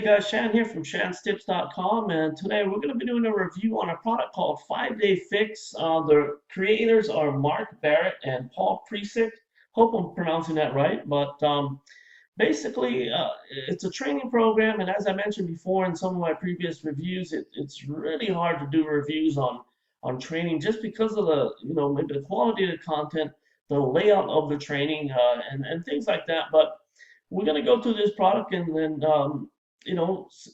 Guys Shan here from shanstips.com, and today we're going to be doing a review on a product called 5-Day Fix. The creators are Mark Barrett and Paul Prissick. Hope I'm pronouncing that right, but basically it's a training program, and as I mentioned before in some of my previous reviews, it's really hard to do reviews on training just because of the maybe the quality of the content, the layout of the training, and things like that. But we're going to go through this product and then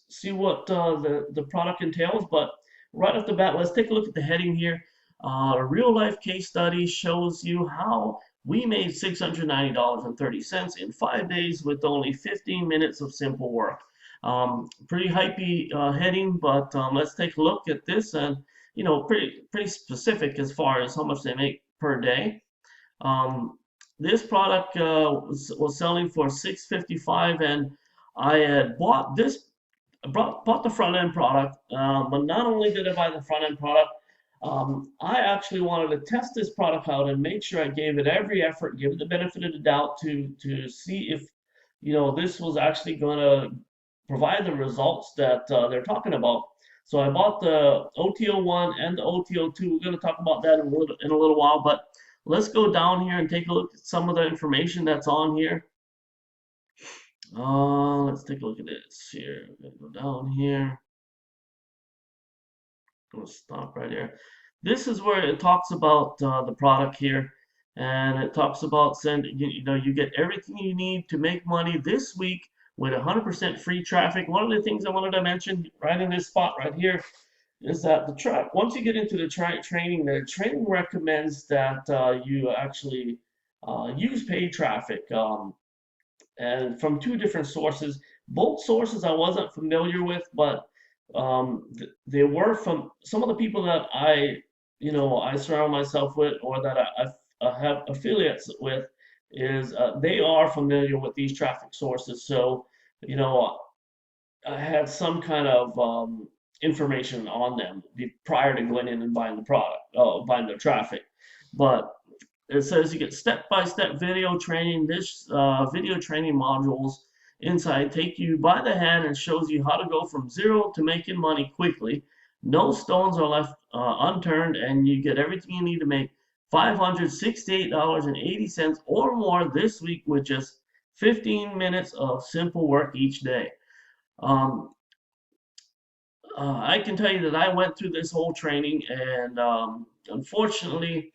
see what the product entails. But right off the bat, let's take a look at the heading here. A real life case study shows you how we made $690.30 in 5 days with only 15 minutes of simple work. Pretty hypey heading, but let's take a look at this, and pretty specific as far as how much they make per day. This product was selling for $6.55, and I had bought the front end product. But not only did I buy the front end product, I actually wanted to test this product out and make sure I gave it every effort, give it the benefit of the doubt to see if this was actually going to provide the results that they're talking about. So I bought the OTO1 and the OTO2. We're going to talk about that in a little while, but let's go down here and take a look at some of the information that's on here. Let's take a look at this here. I'm going to go down here. I'm going to stop right here. This is where it talks about the product here, and it talks about you get everything you need to make money this week with 100% free traffic. One of the things I wanted to mention right in this spot right here is that once you get into the training, the training recommends that you actually use paid traffic, and from two different sources. Both sources I wasn't familiar with, but they were from some of the people that I surround myself with, or that I have affiliates with. They are familiar with these traffic sources, so I had some kind of information on them prior to going in and buying the product, buying the traffic. But it says you get step-by-step video training. This video training modules inside take you by the hand and shows you how to go from zero to making money quickly. No stones are left unturned, and you get everything you need to make $568.80 or more this week with just 15 minutes of simple work each day. I can tell you that I went through this whole training, and unfortunately,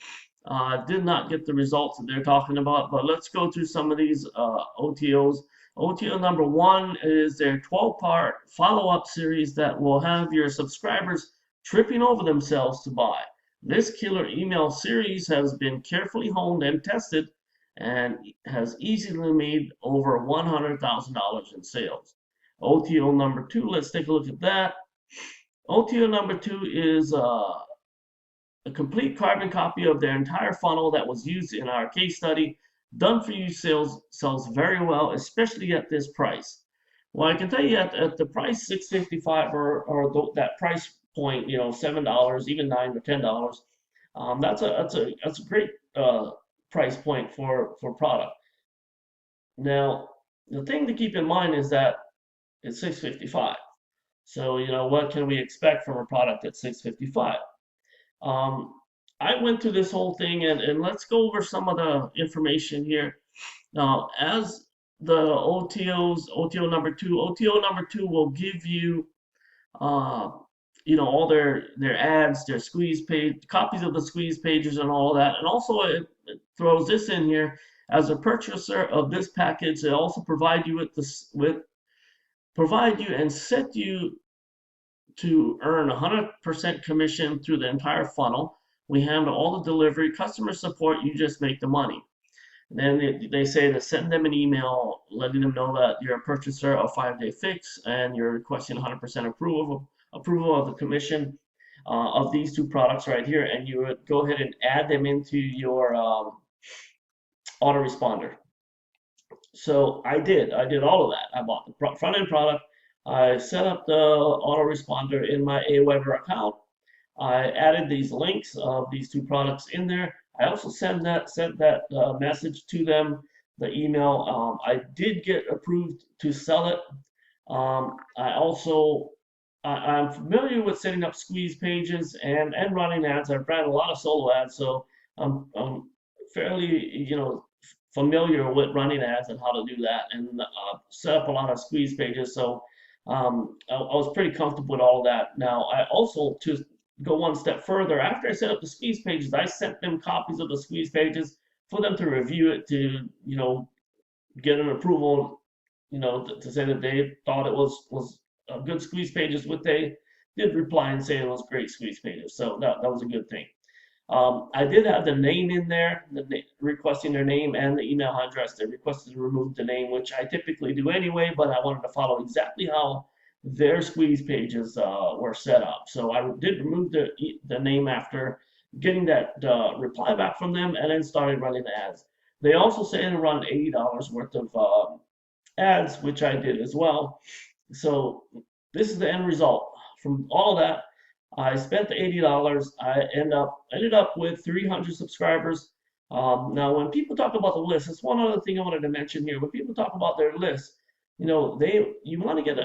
did not get the results that they're talking about. But let's go through some of these OTOs. OTO number 1 is their 12-part follow-up series that will have your subscribers tripping over themselves to buy. This killer email series has been carefully honed and tested and has easily made over $100,000 in sales. OTO number 2, let's take a look at that. OTO number 2 is a complete carbon copy of their entire funnel that was used in our case study. Done for you sells very well, especially at this price. Well, I can tell you at the price $6.55 or that price point, $7, even $9 or $10. That's a great price point for product. Now, the thing to keep in mind is that it's $6.55. So what can we expect from a product at $6.55? I went through this whole thing, and let's go over some of the information here. Now, as the OTO number 2 will give you, all their ads, their squeeze page, copies of the squeeze pages and all that. And also it throws this in here. As a purchaser of this package, they also provide you and set you to earn 100% commission through the entire funnel. We handle all the delivery, customer support, you just make the money. And then they say to send them an email letting them know that you're a purchaser of 5-Day Fix and you're requesting 100% approval of the commission of these two products right here, and you would go ahead and add them into your autoresponder. So I did all of that. I bought the front end product. I set up the autoresponder in my Aweber account. I added these links of these two products in there. I also sent that message to them, the email. I did get approved to sell it. I'm familiar with setting up squeeze pages and running ads. I've ran a lot of solo ads, so I'm fairly, familiar with running ads and how to do that, and set up a lot of squeeze pages. So I was pretty comfortable with all of that. Now, I also, to go one step further, after I set up the squeeze pages, I sent them copies of the squeeze pages for them to review it, to, get an approval, to say that they thought it was a good squeeze pages, which they did reply and say it was great squeeze pages. So that was a good thing. I did have the name in there, requesting their name and the email address. They requested to remove the name, which I typically do anyway, but I wanted to follow exactly how their squeeze pages were set up. So I did remove the name after getting that reply back from them, and then started running the ads. They also say to run $80 worth of ads, which I did as well. So this is the end result. From all of that, I spent the $80. I ended up with 300 subscribers. Now, when people talk about the list, that's one other thing I wanted to mention here. When people talk about their list, you want to get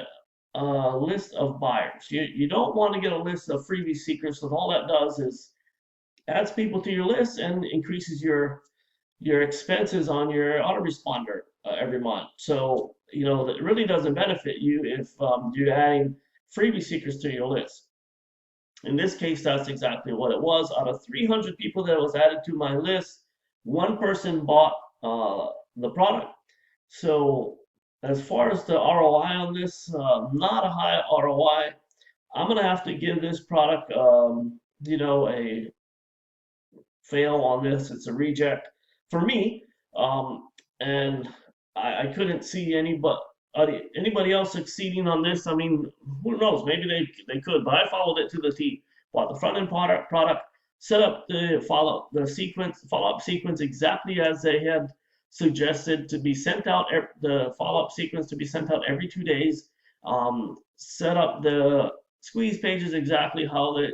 a list of buyers. You don't want to get a list of freebie seekers, because all that does is adds people to your list and increases your expenses on your autoresponder every month. So, that really doesn't benefit you if you're adding freebie seekers to your list. In this case, that's exactly what it was. Out of 300 people that was added to my list, one person bought the product. So, as far as the ROI on this, not a high ROI. I'm going to have to give this product, a fail on this. It's a reject for me. And I couldn't see anybody else succeeding on this. I mean, who knows? Maybe they could, but I followed it to the T. Bought the front end product, set up the follow-up sequence exactly as they had suggested, to be sent out, the follow-up sequence to be sent out every 2 days. Set up the squeeze pages exactly how they,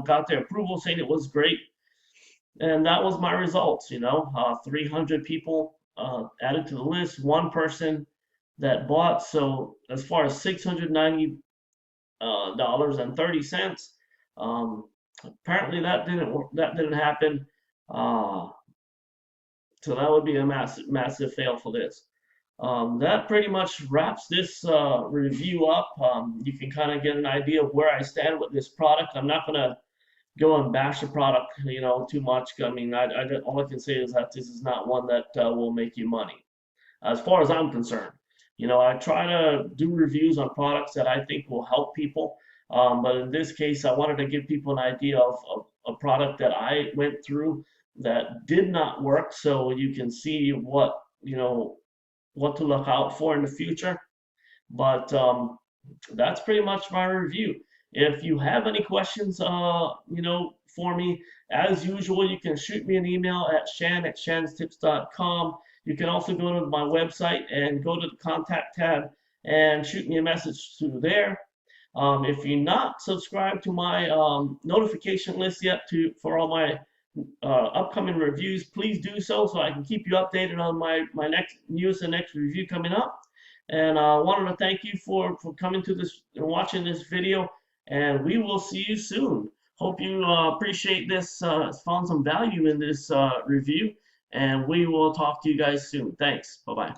got their approval, saying it was great. And that was my results. 300 people added to the list, one person that bought. So as far as $690.30, apparently that didn't happen. So that would be a massive fail for this. That pretty much wraps this review up. You can kind of get an idea of where I stand with this product. I'm not gonna go and bash the product, too much. I mean, all I can say is that this is not one that will make you money, as far as I'm concerned. I try to do reviews on products that I think will help people, but in this case, I wanted to give people an idea of a product that I went through that did not work, so you can see what to look out for in the future. But that's pretty much my review. If you have any questions, for me, as usual, you can shoot me an email at shan@shanstips.com. You can also go to my website and go to the contact tab and shoot me a message through there. If you're not subscribed to my notification list yet for all my upcoming reviews, please do so I can keep you updated on my newest and next review coming up. And I wanted to thank you for coming to this and watching this video, and we will see you soon. Hope you appreciate this, found some value in this review, and we will talk to you guys soon. Thanks. Bye-bye.